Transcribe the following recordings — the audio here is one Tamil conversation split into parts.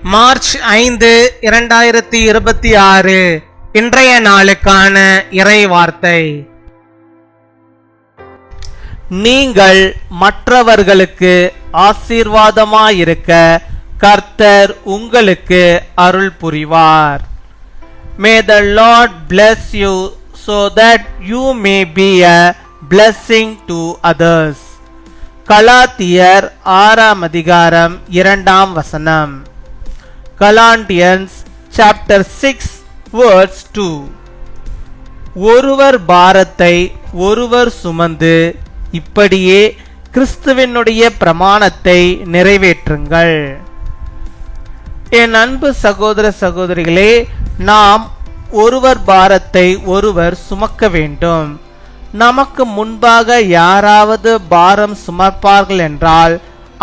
மார்ச் 5, 2026 இன்றைய நாளுக்கான இறை வார்த்தை. நீங்கள் மற்றவர்களுக்கு ஆசீர்வாதமாயிருக்க கர்த்தர் உங்களுக்கு அருள் புரிவார். May the Lord bless you so that you may be a blessing to others. கலாத்தியர் 6 அதிகாரம் 2 வசனம். Galatians chapter 6 verse 2. ஒருவர் பாரத்தை ஒருவர் சுமந்து இப்படியே கிறிஸ்துவினுடைய பிரமாணத்தை நிறைவேற்றுங்கள். என் அன்பு சகோதர சகோதரிகளே, நாம் ஒருவர் பாரத்தை ஒருவர் சுமக்க வேண்டும். நமக்கு முன்பாக யாராவது பாரம் சுமப்பார்கள் என்றால்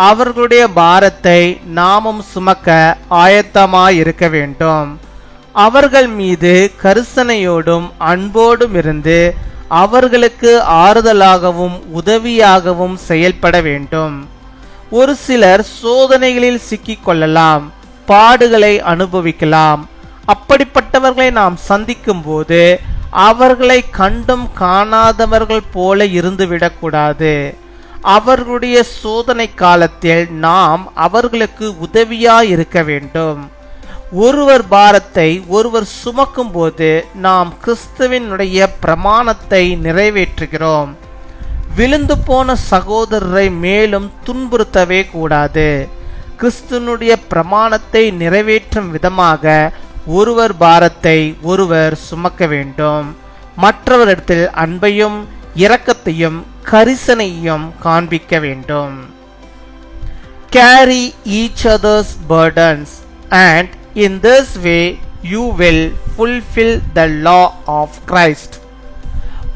அவர்களுடைய பாரத்தை நாமும் சுமக்க ஆயத்தமாயிருக்க வேண்டும். அவர்கள் மீது கரிசனையோடும் அன்போடும் இருந்து அவர்களுக்கு ஆறுதலாகவும் உதவியாகவும் செயல்பட வேண்டும். ஒரு சிலர் சோதனைகளில் சிக்கிக்கொள்ளலாம், பாடுகளை அனுபவிக்கலாம். அப்படிப்பட்டவர்களை நாம் சந்திக்கும் போது அவர்களை கண்டும் காணாதவர்கள் போல இருந்துவிடக்கூடாது. அவர்களுடைய சோதனை காலத்தில் நாம் அவர்களுக்கு உதவியாயிருக்க வேண்டும். ஒருவர் பாரத்தை ஒருவர் சுமக்கும் போது நாம் கிறிஸ்துவினுடைய பிரமாணத்தை நிறைவேற்றுகிறோம். விழுந்து போன சகோதரரை மேலும் துன்புறுத்தவே கூடாது. கிறிஸ்துவனுடைய பிரமாணத்தை நிறைவேற்றும் விதமாக ஒருவர் பாரத்தை ஒருவர் சுமக்க வேண்டும். மற்றவரிடத்தில் அன்பையும் இரக்கத்தையும் கரிசனையும் காண்பிக்க வேண்டும். Carry each other's burdens, and in this way you will fulfill the law of Christ.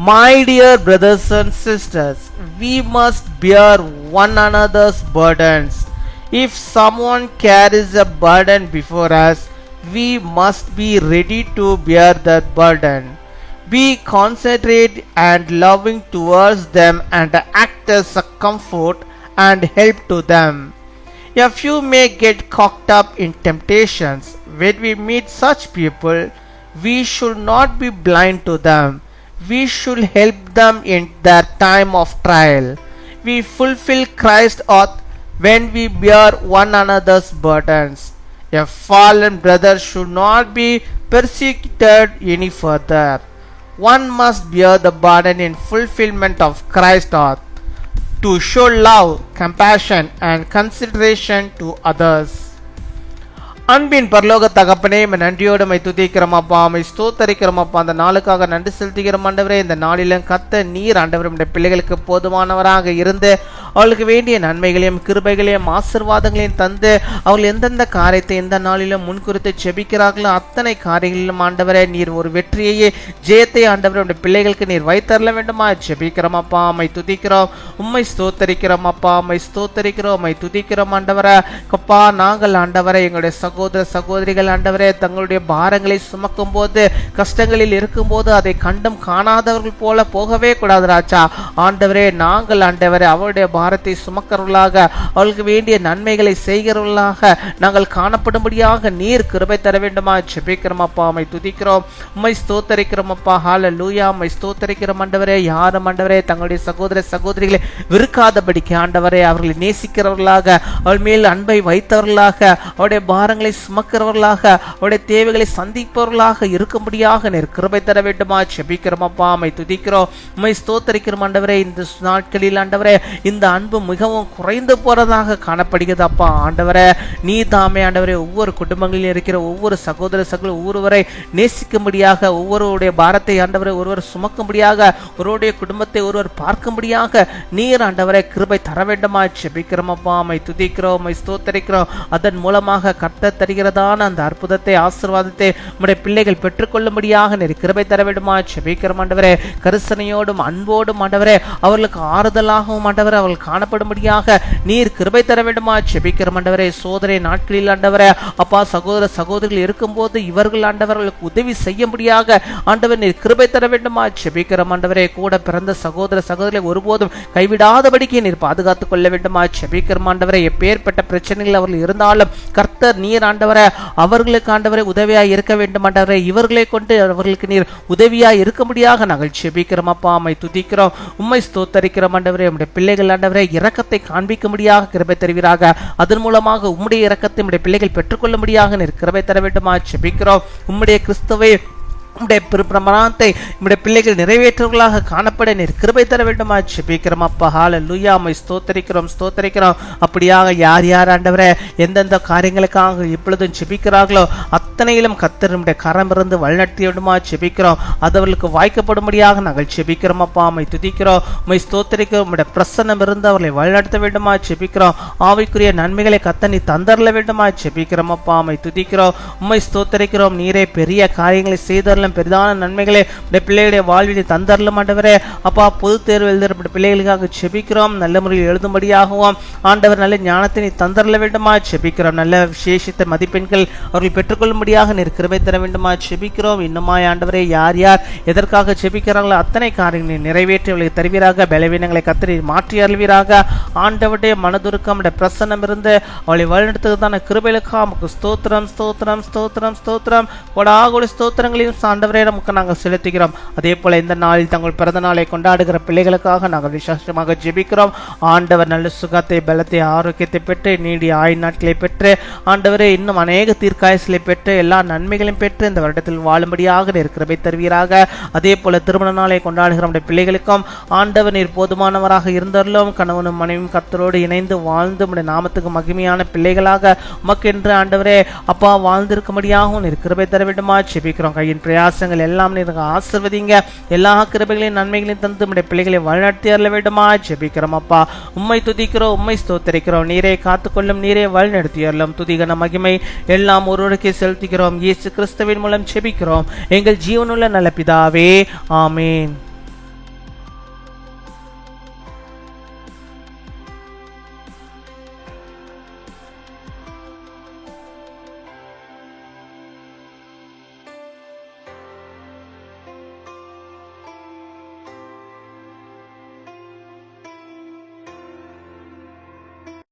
My dear brothers and sisters, we must bear one another's burdens. If someone carries a burden before us, we must be ready to bear that burden. Be considerate and loving towards them and act as a comfort and help to them. A few may get caught up in temptations. When we meet such people, we should not be blind to them. We should help them in their time of trial. We fulfill Christ's oath when we bear one another's burdens. A fallen brother should not be persecuted any further. One must bear the burden in fulfillment of Christ's oath, to show love, compassion and consideration to others. அன்பின் பரலோக தகப்பனே, நன்றியோடு மை துதிக்கிறோம் அப்பா, மை ஸ்தோத்தரிக்கிறோம் அப்பா. அந்த நாளுக்காக நன்றி செலுத்துகிறோம் ஆண்டவரே. இந்த நாளிலும் கத்த நீர் ஆண்டவரே பிள்ளைகளுக்கு போதுமானவராக இருந்து அவளுக்கு வேண்டிய நன்மைகளையும் கிருபைகளையும் ஆசீர்வாதங்களையும் தந்து அவர்கள் எந்தெந்த காரியத்தை எந்த நாளிலும் முன்குறித்து செபிக்கிறார்களோ அத்தனை காரியங்களிலும் ஆண்டவரே நீர் ஒரு வெற்றியையே ஜெயத்தை ஆண்டவரே பிள்ளைகளுக்கு நீர் வைத்தரல வேண்டுமா செபிக்கிறோம் அப்பா. மை துதிக்கிறோம், உம்மை ஸ்தோத்தரிக்கிறோம் அப்பா, மை ஸ்தோத்தரிக்கிறோம், மை துதிக்கிறோம் ஆண்டவரே. கப்பா, நாங்கள் ஆண்டவரே எங்களுடைய சகோதர சகோதரிகள் ஆண்டவரே தங்களுடைய பாரங்களை சுமக்கும் போது கஷ்டங்களில் இருக்கும் போது அதை கண்டும் காணாதவர்கள் போல போகவே கூடாது ராஜா. ஆண்டவரே நாங்கள் ஆண்டவரே அவருடைய பாரத்தை சுமக்கிறவர்களாக அவளுக்கு வேண்டிய நன்மைகளை செய்கிறவர்களாக நாங்கள் காணப்படும்படியாக நீர் கிருபை தர வேண்டுமா ஜெபிக்கிறோம் அப்பா. உம்மை துதிக்கிறோம், உம்மை ஸ்தோத்தரிக்கிறோம் அப்பா. ஹல்லேலூயா, உம்மை ஸ்தோத்தரிக்கிறோம் ஆண்டவரே. யாரும் ஆண்டவரே தங்களுடைய சகோதர சகோதரிகளை வெறுக்காதபடிக்கு ஆண்டவரே அவர்களை நேசிக்கிறவர்களாக அவள் மேல் அன்பை வைத்தவர்களாக அவருடைய பாரங்களை சுமக்கிறவர்களாக அவருடைய தேவைகளை சந்திப்பவர்களாக இருக்கும்படியாக நீர் கிருபை தர வேண்டுமா ஜெபிக்கிறோம் அப்பா. உம்மை துதிக்கிறோம், உம்மை ஸ்தோத்தரிக்கிறோம் ஆண்டவரே. இந்த நாட்களில் ஆண்டவரே இந்த அன்பு மிகவும் குறைந்து போறதாக காணப்படுகிறது அப்பா. ஆண்டவரே நீ தாமே ஆண்டவரே ஒவ்வொரு குடும்பங்களில் இருக்கிற ஒவ்வொரு சகோதர சகோதரி ஒவ்வொருவரை நேசிக்கும்படியாக ஒவ்வொருடைய பாரத்தை ஆண்டவரை ஒருவர் சுமக்கும்படியாக ஒருவருடைய குடும்பத்தை ஒருவர் பார்க்கும்படியாக நீர் ஆண்டவரை கிருபை தர வேண்டுமா ஜெபிக்கிறோம் அப்பா. உம்மை துதிக்கிறோம், உம்மை ஸ்தோத்தரிக்கிறோம். அதன் மூலமாக கர்த்தர் தருகிறதான அந்த அற்புதத்தை ஆசீர்வாதத்தை நம்முடைய பிள்ளைகள் பெற்றுக்கொள்ளும்படியாக நீர் கிருபை தர வேண்டுமா ஜெபிக்கிறோம் ஆண்டவரே. கரிசனையோடும் அன்போடும் ஆண்டவரே அவர்களுக்கு ஆறுதலாகவும் ஆண்டவரே அவர்கள் அவர்கள் காணப்படும்படியாக நீர் கிருபை தர வேண்டுமா ஜெபிக்கிறோம் ஆண்டவரே. சோதனை நாட்களில் ஆண்டவரே அப்பா சகோதர சகோதரிகள் இருக்கும்போது இவர்கள் ஆண்டவர்களுக்கு உதவி செய்யும்படியாக ஆண்டவர் நீர் கிருபை தர வேண்டுமா ஜெபிக்கிறோம் ஆண்டவரே. கூட பிறந்த சகோதர சகோதரிகளை ஒருபோதும் கைவிடாதபடிக்கு நீர் பாதுகாத்துக் கொள்ள வேண்டுமா ஜெபிக்கிறோம் ஆண்டவரே. எப்பேற்பட்ட பிரச்சனைகள் அவர்கள் இருந்தாலும் கர்த்தர் நீர் ஆண்டவரே அவர்களுக்கு ஆண்டவரை உதவியாய் இருக்க வேண்டும் ஆண்டவரே. இவர்களை கொண்டு அவர்களுக்கு நீர் உதவியாய் இருக்கும்படியாக நாங்கள் ஜெபிக்கிறோம் அப்பா. உம்மை துதிக்கிறோம், உம்மை ஸ்தோத்தரிக்கிறோம் ஆண்டவரே. உம்முடைய பிள்ளைகள் ஆண்டவரே இரக்கத்தை காண்பிக்கும்படியாக கிருபை தருவீராக. அதன் மூலமாக உம்முடைய இரக்கத்தை உம்முடைய பிள்ளைகள் பெற்றுக்கொள்ளும்படியாக நீர் கிருபை தர வேண்டுமா ஜெபிக்கிறோம். உம்முடைய கிறிஸ்துவை உம்முடைய பிரமாணத்தை உம்முடைய பிள்ளைகள் நிறைவேற்றவர்களாக காணப்பட நீர் கிருபை தர வேண்டுமா ஜெபிக்கிறோம் அப்பா. ஹல்லேலூயா. உம்மை ஸ்தோத்தரிக்கிறோம். அப்படியாக யார் யார் ஆண்டவரே எந்தெந்த காரியங்களுக்காக இப்பொழுதும் ஜெபிக்கிறார்களோ அத்தனையிலும் கர்த்தர் உம்முடைய கரம் இருந்து வழிநடத்தி விடுமா ஜெபிக்கிறோம். அது அவர்களுக்கு வாய்க்கப்படும்படியாக நாங்கள் ஜெபிக்கிறோம் அப்பா. உம்மை துதிக்கிறோம், உம்மை ஸ்தோத்தரிக்கிறோம். உம்முடைய பிரசன்னம் இருந்து அவர்களை வழிநடத்த வேண்டுமா ஜெபிக்கிறோம். ஆவிக்குரிய நன்மைகளை கர்த்தர் நீ தந்தரல வேண்டுமா ஜெபிக்கிறோம் அப்பா. உம்மை துதிக்கிறோம், உம்மை ஸ்தோத்தரிக்கிறோம். நீரே பெரிய காரியங்களை செய்தரலும் பெரிதான நன்மைகளை பிள்ளைகளுடைய வாழ்வில் தந்தரலும் ஆண்டவரே அப்பா. பொது தேர்வு எழுதப்பட்ட பிள்ளைகளுக்காக ஜெபிக்கிறோம். நல்ல முறையில் எழுதும்படியாகவும் ஆண்டவர் நல்ல ஞானத்தை நீ தந்தரல வேண்டுமா ஜெபிக்கிறோம். நல்ல விசேஷித்த மதிப்பெண்கள் அவர்கள் பெற்றுக்கொள்ளும்படியாக நீர் கிருபை தர வேண்டுமா ஜெபிக்கிறோம். இன்னுமாய் ஆண்டவரே யார் யார் எதற்காக ஜெபிக்கிறாங்களோ அத்தனை காரியங்களை நிறைவேற்றி அவர்களுக்கு தருவீராக. பலவீனங்களை கர்த்தர் மாற்றி அருள்வீராக. ஆண்டவருடைய மனதுருக்கம் பிரசன்னம் இருந்து அவளை வழிநடத்துவதான கிருபைகளுக்காக ஸ்தோத்திரம் கொடாகொடி ஸ்தோத்திரங்களையும் ஆண்டவரே நமக்கு நாங்கள் செலுத்துகிறோம். அதே போல இந்த நாளில் தங்கள் பிறந்த நாளை கொண்டாடுகிற பிள்ளைகளுக்காக நாங்கள் விசேஷமாக ஜெபிக்கிறோம். ஆண்டவர் நல்ல சுகத்தை, பலத்தை, ஆரோக்கியத்தை பெற்று நீடிய ஆயுள் நாட்களை பெற்று ஆண்டவரே இன்னும் அநேக தீர்க்காயசலை பெற்று எல்லா நன்மைகளையும் பெற்று இந்த வருடத்தில் வாழும்படியாக நீர் கிருபை தருவீராக. அதே போல திருமண நாளை கொண்டாடுகிற நம்முடைய பிள்ளைகளுக்கும் ஆண்டவர் நீர் போதுமானவராக இருந்தருளும். கணவனும் மனைவியும் கர்த்தரோடு இணைந்து வாழ்ந்து உம்முடைய நாமத்துக்கு மகிமையான பிள்ளைகளாக உமக்கென்று ஆண்டவரே அப்பா வாழ்ந்திருக்கும்படியாகவும் நீர் கிருபை தர வேண்டுமா ஜெபிக்கிறோம். கையின் பிரயாசங்கள் எல்லாம் நீர் ஆசீர்வதிங்க. எல்லா கிருபைகளையும் நன்மைகளையும் தந்து நம்முடைய பிள்ளைகளை வழிநடத்தி அருள வேண்டுமா ஜெபிக்கிறோம் அப்பா. உம்மை துதிக்கிறோம், உம்மை ஸ்தோத்தரிக்கிறோம். நீரே காத்துக்கொள்ளும், நீரே வழிநடத்தி அருளும். துதிகன மகிமை எல்லாம் ஒருவருக்கே செலுத்துகிறோம். இயேசு கிறிஸ்துவின் மூலம் ஜெபிக்கிறோம் எங்கள் ஜீவனுள்ள நல்ல பிதாவே, ஆமேன்.